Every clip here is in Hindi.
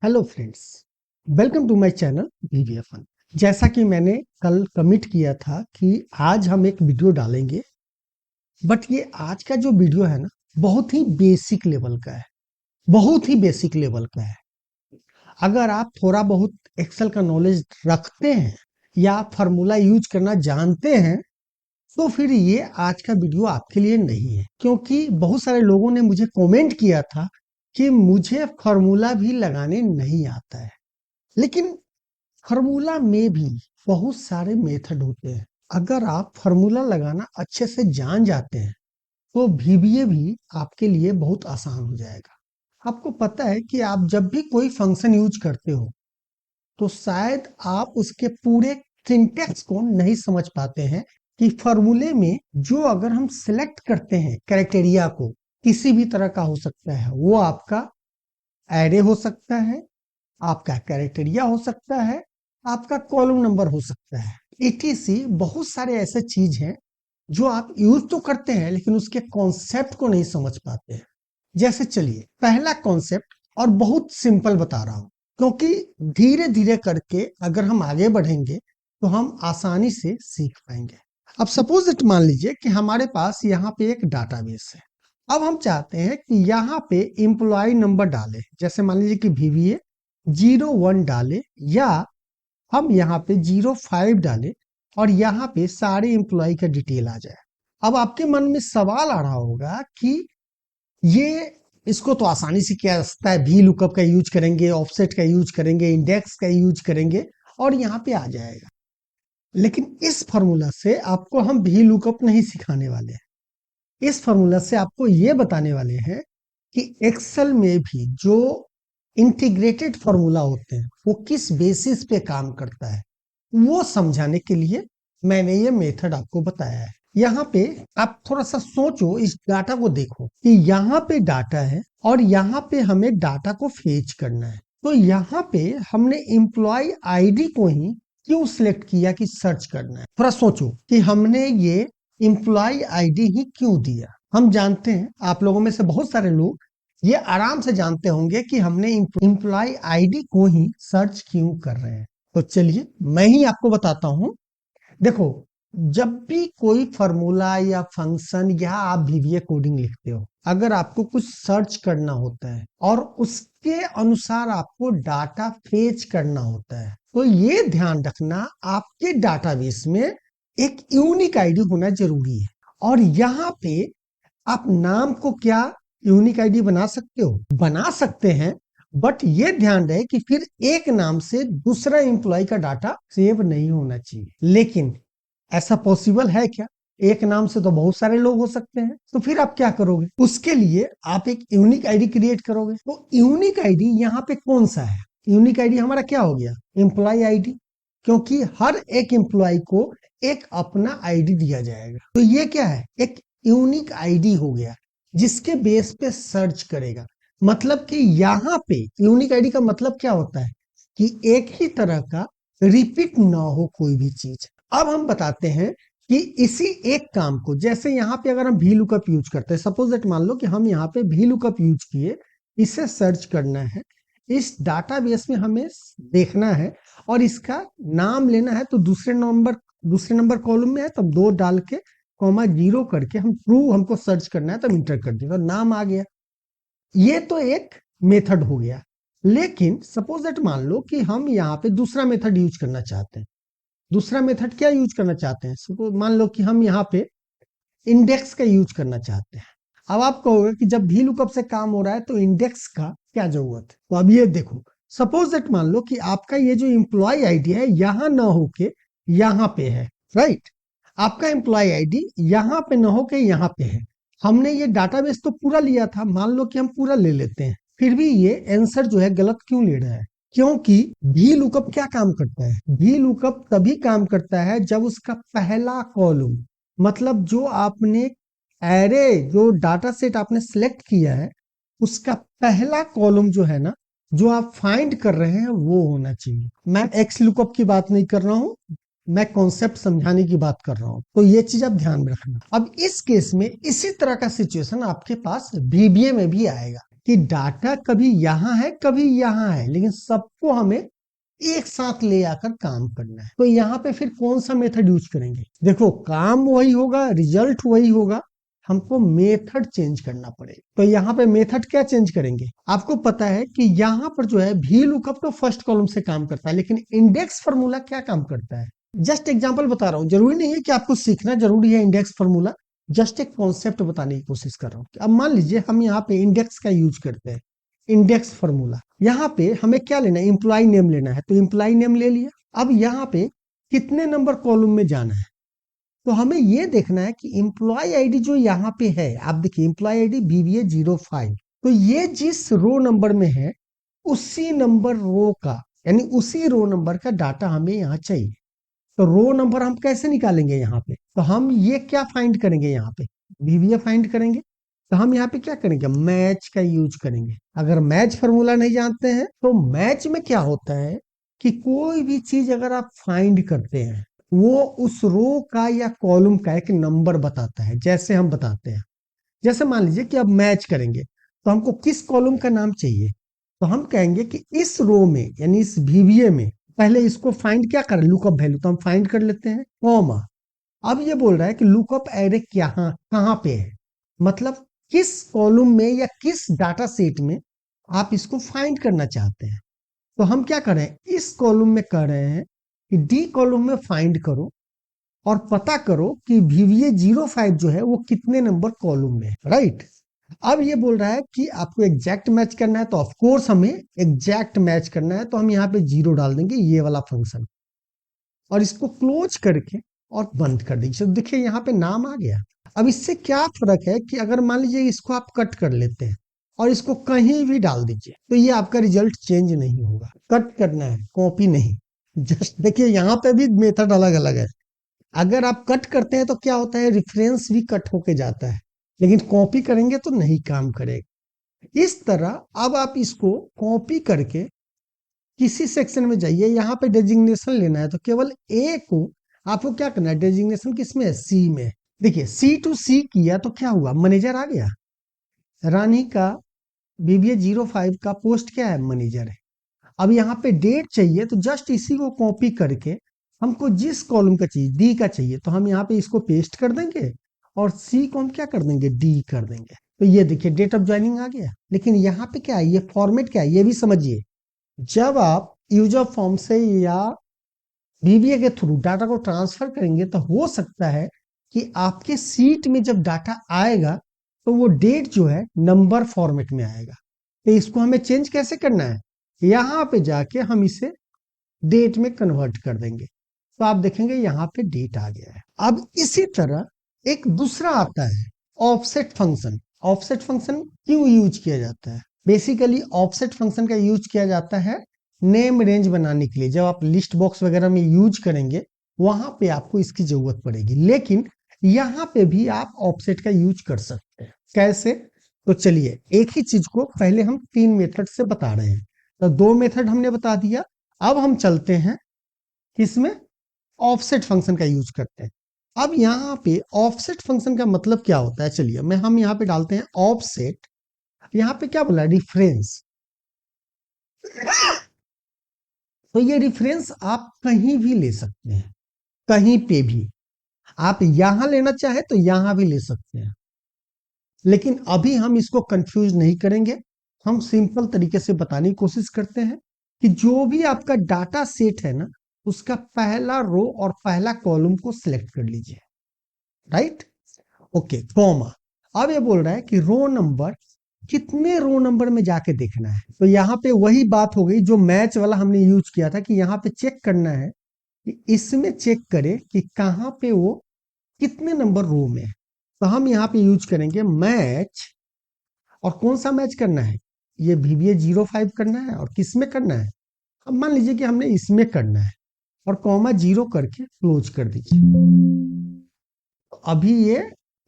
Hello friends, welcome to my channel VBFN। जैसा कि मैंने कल कमिट किया था कि आज हम एक वीडियो डालेंगे, बट ये आज का जो वीडियो है ना, बहुत ही बेसिक लेवल का है। बहुत ही बेसिक लेवल का है। अगर आप थोड़ा बहुत एक्सेल का नॉलेज रखते हैं या फार्मूला यूज करना जानते हैं तो फिर ये आज का वीडियो आपके लिए नहीं है, क्योंकि बहुत सारे लोगों ने मुझे कमेंट किया था कि मुझे फार्मूला भी लगाने नहीं आता है। लेकिन फार्मूला में भी बहुत सारे मेथड होते हैं। अगर आप फार्मूला लगाना अच्छे से जान जाते हैं तो VBA भी आपके लिए बहुत आसान हो जाएगा। आपको पता है कि आप जब भी कोई फंक्शन यूज करते हो तो शायद आप उसके पूरे सिंटेक्स को नहीं समझ पाते हैं कि फार्मूले में जो अगर हम सिलेक्ट करते हैं क्राइटेरिया को, किसी भी तरह का हो सकता है, वो आपका एरे हो सकता है, आपका क्राइटेरिया हो सकता है, आपका कॉलम नंबर हो सकता है, etc। बहुत सारे ऐसे चीज हैं जो आप यूज तो करते हैं लेकिन उसके कॉन्सेप्ट को नहीं समझ पाते हैं। जैसे चलिए पहला कॉन्सेप्ट, और बहुत सिंपल बता रहा हूं क्योंकि धीरे धीरे करके अगर हम आगे बढ़ेंगे तो हम आसानी से सीख पाएंगे। अब सपोज इट मान लीजिए कि हमारे पास यहाँ पे एक डाटाबेस है। अब हम चाहते हैं कि यहाँ पे एम्प्लॉय नंबर डालें, जैसे मान लीजिए कि VBA 01 डाले या हम यहाँ पे 05 डाले और यहाँ पे सारे एम्प्लॉय का डिटेल आ जाए। अब आपके मन में सवाल आ रहा होगा कि ये इसको तो आसानी से किया जा सकता है, भी लुकअप का यूज करेंगे, ऑफसेट का यूज करेंगे, इंडेक्स का यूज करेंगे और यहाँ पे आ जाएगा। लेकिन इस फॉर्मूला से आपको हम भी लुकअप नहीं सिखाने वाले हैं। इस फॉर्मूला से आपको ये बताने वाले हैं कि एक्सेल में भी जो इंटीग्रेटेड फॉर्मूला होते हैं वो किस बेसिस पे काम करता है, वो समझाने के लिए मैंने ये मेथड आपको बताया है। यहाँ पे आप थोड़ा सा सोचो, इस डाटा को देखो कि यहाँ पे डाटा है और यहाँ पे हमें डाटा को फेच करना है। तो यहाँ पे हमने एम्प्लॉय आईडी को ही क्यों सिलेक्ट किया कि सर्च करना है। थोड़ा सोचो कि हमने ये एम्प्लॉय आईडी ही क्यों दिया। हम जानते हैं, आप लोगों में से बहुत सारे लोग ये आराम से जानते होंगे कि हमने एम्प्लॉय आईडी को ही सर्च क्यों कर रहे हैं। तो चलिए मैं ही आपको बताता हूं। देखो, जब भी कोई फॉर्मूला या फंक्शन या आप VBA कोडिंग लिखते हो, अगर आपको कुछ सर्च करना होता है और उसके अनुसार आपको डाटा फेच करना होता है तो ये ध्यान रखना आपके डाटाबेस में एक यूनिक आईडी होना जरूरी है। और यहाँ पे आप नाम को क्या यूनिक आईडी बना सकते हो, बना सकते हैं, बट ये ध्यान रहे कि फिर एक नाम से दूसरा एम्प्लॉय का डाटा सेव नहीं होना चाहिए। लेकिन ऐसा पॉसिबल है क्या? एक नाम से तो बहुत सारे लोग हो सकते हैं। तो फिर आप क्या करोगे? उसके लिए आप एक यूनिक आईडी क्रिएट करोगे। तो यूनिक आईडी यहाँ पे कौन सा है? यूनिक आईडी हमारा क्या हो गया? एम्प्लॉय आईडी, क्योंकि हर एक एम्प्लॉय को एक अपना आईडी दिया जाएगा। तो ये क्या है? एक यूनिक आईडी हो गया जिसके बेस पे सर्च करेगा। मतलब कि यहाँ पे यूनिक आईडी का मतलब क्या होता है कि एक ही तरह का रिपीट ना हो कोई भी चीज। अब हम बताते हैं कि इसी एक काम को, जैसे यहाँ पे अगर हम भी लुकअप यूज करते हैं, सपोज दैट मान लो कि हम यहाँ पे भी लुकअप यूज किए, इसे सर्च करना है, इस डाटाबेस में हमें देखना है और इसका नाम लेना है। तो दूसरे नंबर कॉलम में है तब 2 डाल के कॉमा 0 करके हम ट्रू हमको सर्च करना है तब इंटर कर दिया तो नाम आ गया। ये तो एक मेथड हो गया। लेकिन सपोज दैट मान लो कि हम यहाँ पे दूसरा मेथड यूज करना चाहते हैं। दूसरा मेथड क्या यूज करना चाहते हैं? सपोज मान लो कि हम यहाँ पे इंडेक्स का यूज करना चाहते हैं। अब आप कहोगे कि जब भी लुकअप से काम हो रहा है तो इंडेक्स का क्या जरूरत है? तो अब ये देखो, सपोज दैट मान लो कि आपका ये जो एम्प्लॉय आईडी है यहाँ ना होके यहाँ पे है, राइट? आपका एम्प्लॉय आईडी यहाँ पे ना होके यहाँ पे है। हमने ये डाटाबेस तो पूरा लिया था, मान लो कि हम पूरा ले लेते हैं, फिर भी ये आंसर जो है गलत क्यों ले रहा है? क्योंकि भी लुकअप क्या काम करता है? भी लुकअप तभी काम करता है जब उसका पहला कॉलम, मतलब जो आपने एरे, जो डाटा सेट आपने सिलेक्ट किया है, उसका पहला कॉलम जो है ना, जो आप फाइंड कर रहे हैं वो होना चाहिए। मैं एक्स लुकअप की बात नहीं कर रहा हूं, मैं कॉन्सेप्ट समझाने की बात कर रहा हूं। तो ये चीज आप ध्यान में रखना। अब इस केस में इसी तरह का सिचुएशन आपके पास VBA में भी आएगा। कि डाटा कभी यहां है कभी यहां है, लेकिन सबको हमें एक साथ ले आकर काम करना है। तो यहाँ पे फिर कौन सा मेथड यूज करेंगे? देखो, काम वही होगा, रिजल्ट वही होगा, हमको मेथड चेंज करना पड़ेगा। तो यहाँ पे मेथड क्या चेंज करेंगे? आपको पता है कि यहाँ पर जो है वी लुकअप तो फर्स्ट कॉलम से काम करता है, लेकिन इंडेक्स फार्मूला क्या काम करता है? जस्ट एग्जांपल बता रहा हूं, जरूरी नहीं है कि आपको सीखना जरूरी है इंडेक्स फार्मूला, जस्ट एक कॉन्सेप्ट बताने की कोशिश कर रहा हूं। अब मान लीजिए हम यहाँ पे इंडेक्स का यूज करते हैं, इंडेक्स फार्मूला। यहाँ पे हमें क्या लेना है? इंप्लॉय नेम लेना है, तो इंप्लॉय नेम ले लिया। अब यहाँ पे कितने नंबर कॉलम में जाना है? तो हमें ये देखना है कि इंप्लॉय आईडी जो यहाँ पे है, आप देखिए इंप्लॉय आईडी BBA05, तो ये जिस रो नंबर में है उसी नंबर रो का, यानी उसी रो नंबर का डाटा हमें यहाँ चाहिए। तो रो नंबर हम कैसे निकालेंगे? यहाँ पे तो हम ये क्या फाइंड करेंगे? यहाँ पे BBA फाइंड करेंगे। तो हम यहाँ पे क्या करेंगे? मैच का यूज करेंगे। अगर मैच फार्मूला नहीं जानते हैं तो मैच में क्या होता है कि कोई भी चीज अगर आप फाइंड करते हैं वो उस रो का या कॉलम का एक नंबर बताता है। जैसे हम बताते हैं, जैसे मान लीजिए कि अब मैच करेंगे तो हमको किस कॉलम का नाम चाहिए? तो हम कहेंगे कि इस रो में, यानी इस VBA में, पहले इसको फाइंड क्या करें? लुकअप वैल्यू, तो हम फाइंड कर लेते हैं, कॉमा। अब ये बोल रहा है कि लुकअप एरे कहाँ पे है, मतलब किस कॉलम में या किस डाटा सेट में आप इसको फाइंड करना चाहते हैं। तो हम क्या करें? इस कॉलम में कर रहे हैं कि डी कॉलम में फाइंड करो और पता करो कि VBA05 जो है वो कितने नंबर कॉलम में है, राइट। अब ये बोल रहा है कि आपको एग्जैक्ट मैच करना है, तो ऑफ कोर्स हमें एग्जैक्ट मैच करना है, तो हम यहाँ पे 0 डाल देंगे, ये वाला फंक्शन, और इसको क्लोज करके और बंद कर देंगे। तो देखिए यहाँ पे नाम आ गया। अब इससे क्या फर्क है कि अगर मान लीजिए इसको आप कट कर लेते हैं और इसको कहीं भी डाल दीजिए, तो ये आपका रिजल्ट चेंज नहीं होगा। कट करना है, कॉपी नहीं। जस्ट देखिए यहाँ पे भी मेथड अलग अलग है। अगर आप कट करते हैं तो क्या होता है? रेफरेंस भी कट होके जाता है, लेकिन कॉपी करेंगे तो नहीं काम करेगा। इस तरह अब आप इसको कॉपी करके किसी सेक्शन में जाइए, यहाँ पे डेजिग्नेशन लेना है तो केवल ए को आपको क्या करना है? डेजिग्नेशन किसमें है? सी में। देखिए C to C किया तो क्या हुआ? मैनेजर आ गया। रानी का BBA05 का पोस्ट क्या है? मैनेजर है। अब यहाँ पे डेट चाहिए तो जस्ट इसी को कॉपी करके हमको जिस कॉलम का चाहिए, डी का चाहिए, तो हम यहाँ पे इसको पेस्ट कर देंगे और सी को हम क्या कर देंगे? डी कर देंगे। तो ये देखिए डेट ऑफ ज्वाइनिंग आ गया। लेकिन यहाँ पे क्या है? ये फॉर्मेट क्या है ये भी समझिए। जब आप यूजर फॉर्म से या BBA के थ्रू डाटा को ट्रांसफर करेंगे तो हो सकता है कि आपके सीट में जब डाटा आएगा तो वो डेट जो है नंबर फॉर्मेट में आएगा। तो इसको हमें चेंज कैसे करना है? यहाँ पे जाके हम इसे डेट में कन्वर्ट कर देंगे, तो आप देखेंगे यहाँ पे डेट आ गया है। अब इसी तरह एक दूसरा आता है ऑफसेट फंक्शन। ऑफसेट फंक्शन क्यों यूज किया जाता है? बेसिकली ऑफसेट फंक्शन का यूज किया जाता है नेम रेंज बनाने के लिए। जब आप लिस्ट बॉक्स वगैरह में यूज करेंगे वहां पे आपको इसकी जरूरत पड़ेगी, लेकिन यहाँ पे भी आप ऑफसेट का यूज कर सकते हैं। कैसे? तो चलिए एक ही चीज को पहले हम 3 मेथड से बता रहे हैं। तो 2 मेथड हमने बता दिया, अब हम चलते हैं किसमें? ऑफसेट फंक्शन का यूज करते हैं। अब यहाँ पे ऑफसेट फंक्शन का मतलब क्या होता है? चलिए हम यहाँ पे डालते हैं ऑफसेट। यहाँ पे क्या बोला? रिफरेंस। तो ये रिफरेंस आप कहीं भी ले सकते हैं, कहीं पे भी। आप यहां लेना चाहे तो यहां भी ले सकते हैं, लेकिन अभी हम इसको कंफ्यूज नहीं करेंगे। हम सिंपल तरीके से बताने की कोशिश करते हैं कि जो भी आपका डाटा सेट है ना, उसका पहला रो और पहला कॉलम को सिलेक्ट कर लीजिए, राइट। Okay, comma. अब ये बोल रहा है कि रो नंबर कितने रो नंबर में जाके देखना है। तो यहाँ पे वही बात हो गई जो मैच वाला हमने यूज किया था कि यहाँ पे चेक करना है कि इसमें चेक करे कि कहाँ पे वो कितने नंबर रो में है। तो हम यहाँ पे यूज करेंगे मैच। और कौन सा मैच करना है? ये BBA05 करना है। और किस में करना है? अब मान लीजिए कि हमने इसमें करना है, और कॉमा 0 करके क्लोज कर दीजिए। अभी ये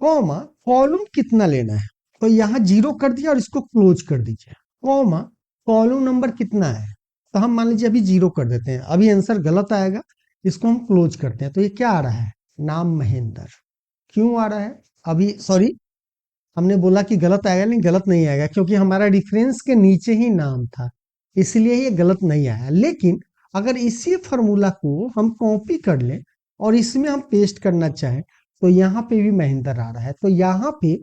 कॉमा कॉलम कितना लेना है, तो यहाँ 0 कर दिया और इसको क्लोज कर दीजिए। कॉमा कॉलम नंबर कितना है, तो हम मान लीजिए अभी 0 कर देते हैं। अभी आंसर गलत आएगा, इसको हम क्लोज करते हैं। तो ये क्या आ रहा है? नाम महेंद्र। क्यों आ रहा है? अभी सॉरी, हमने बोला कि गलत आएगा, नहीं गलत नहीं आएगा क्योंकि हमारा रेफरेंस के नीचे ही नाम था, इसलिए ये गलत नहीं आया। लेकिन अगर इसी फॉर्मूला को हम कॉपी कर लें और इसमें हम पेस्ट करना चाहें तो यहाँ पे भी महेंद्र आ रहा है, तो यहाँ पे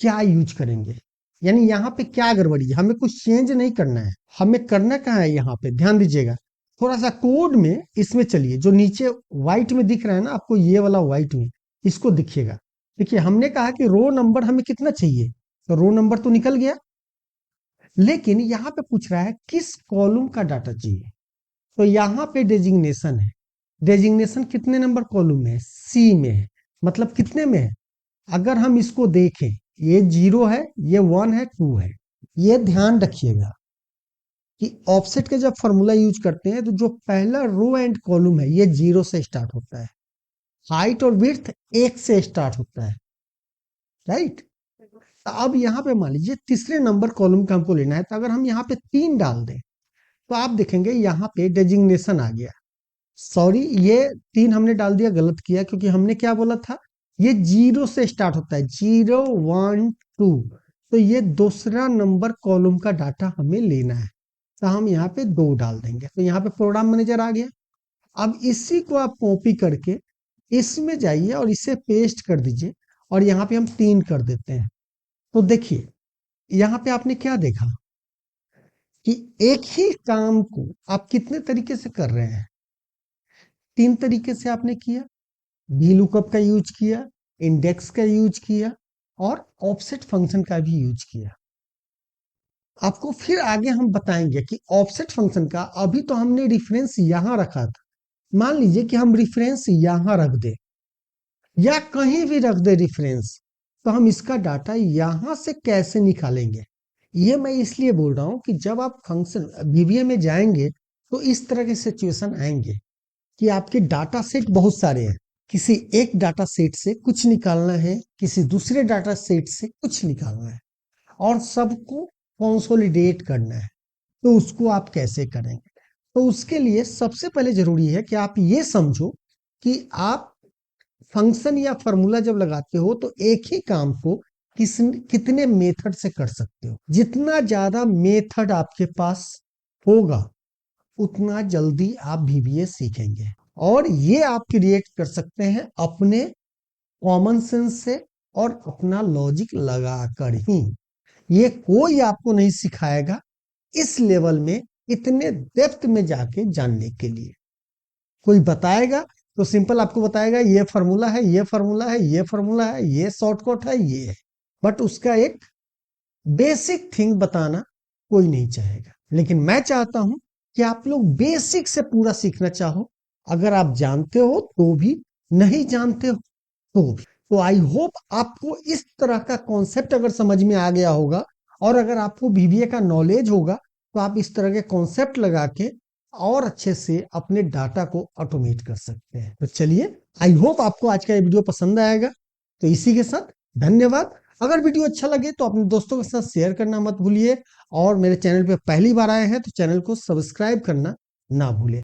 क्या यूज करेंगे, यानी यहाँ पे क्या गड़बड़ी है, हमें कुछ चेंज नहीं करना है। हमें करना कहाँ है, यहाँ पे ध्यान दीजिएगा, थोड़ा सा कोड में इसमें चलिए, जो नीचे व्हाइट में दिख रहा है ना आपको, ये वाला व्हाइट में इसको दिखिएगा। देखिए हमने कहा कि रो नंबर हमें कितना चाहिए, तो रो नंबर तो निकल गया, लेकिन यहाँ पे पूछ रहा है किस कॉलम का डाटा चाहिए। तो यहाँ पे डेजिग्नेशन है, डेजिग्नेशन कितने नंबर कॉलम में है, सी में है, मतलब कितने में है। अगर हम इसको देखें, ये 0 है, ये 1 है, 2 है। ये ध्यान रखिएगा कि ऑफसेट का जब फॉर्मूला यूज करते हैं तो जो पहला रो एंड कॉलम है ये 0 से स्टार्ट होता है, हाइट और विड्थ 1 से स्टार्ट होता है, राइट। अब यहाँ पे मान लीजिए तीसरे नंबर कॉलम का हमको लेना है, तो अगर हम यहाँ पे 3 डाल दें तो आप देखेंगे यहाँ पे डेजिग्नेशन आ गया। सॉरी, ये 3 हमने डाल दिया, गलत किया, क्योंकि हमने क्या बोला था, ये 0 से स्टार्ट होता है, 0 1 2, तो ये दूसरा नंबर कॉलम का डाटा हमें लेना है, तो हम यहाँ पे 2 डाल देंगे, तो यहाँ पे प्रोग्राम मैनेजर आ गया। अब इसी को आप कॉपी करके इसमें जाइए और इसे पेस्ट कर दीजिए और यहाँ पे हम 3 कर देते हैं। तो देखिए यहाँ पे आपने क्या देखा कि एक ही काम को आप कितने तरीके से कर रहे हैं, 3 तरीके से आपने किया, वी लुकअप का यूज किया, इंडेक्स का यूज किया और ऑफसेट फंक्शन का भी यूज किया। आपको फिर आगे हम बताएंगे कि ऑफसेट फंक्शन का अभी तो हमने रेफरेंस यहां रखा था, मान लीजिए कि हम रेफरेंस यहां रख दे या कहीं भी रख दे रेफरेंस, तो हम इसका डाटा यहां से कैसे निकालेंगे। ये मैं इसलिए बोल रहा हूं कि जब आप फंक्शन वीवीए में जाएंगे तो इस तरह के सिचुएशन आएंगे कि आपके डाटा सेट बहुत सारे हैं, किसी एक डाटा सेट से कुछ निकालना है, किसी दूसरे डाटा सेट से कुछ निकालना है और सबको कंसोलिडेट करना है, तो उसको आप कैसे करेंगे। तो उसके लिए सबसे पहले जरूरी है कि आप ये समझो कि आप फंक्शन या फॉर्मूला जब लगाते हो तो एक ही काम को कितने मेथड से कर सकते हो। जितना ज्यादा मेथड आपके पास होगा उतना जल्दी आप वीवीए सीखेंगे, और ये आप क्रिएट कर सकते हैं अपने कॉमन सेंस से और अपना लॉजिक लगाकर ही। ये कोई आपको नहीं सिखाएगा इस लेवल में, इतने डेप्थ में जाके जानने के लिए। कोई बताएगा तो सिंपल आपको बताएगा ये फार्मूला है, ये फार्मूला है, ये फार्मूला है, ये शॉर्टकट है, ये है, बट उसका एक बेसिक थिंग बताना कोई नहीं चाहेगा। लेकिन मैं चाहता हूं कि आप लोग बेसिक से पूरा सीखना चाहो, अगर आप जानते हो तो भी, नहीं जानते हो तो भी। तो आई होप आपको इस तरह का कॉन्सेप्ट अगर समझ में आ गया होगा, और अगर आपको बीबीए का नॉलेज होगा तो आप इस तरह के कॉन्सेप्ट लगा के और अच्छे से अपने डाटा को ऑटोमेट कर सकते हैं। तो चलिए, आई होप आपको आज का ये वीडियो पसंद आएगा। तो इसी के साथ धन्यवाद। अगर वीडियो अच्छा लगे तो अपने दोस्तों के साथ शेयर करना मत भूलिए, और मेरे चैनल पे पहली बार आए हैं तो चैनल को सब्सक्राइब करना ना भूलें।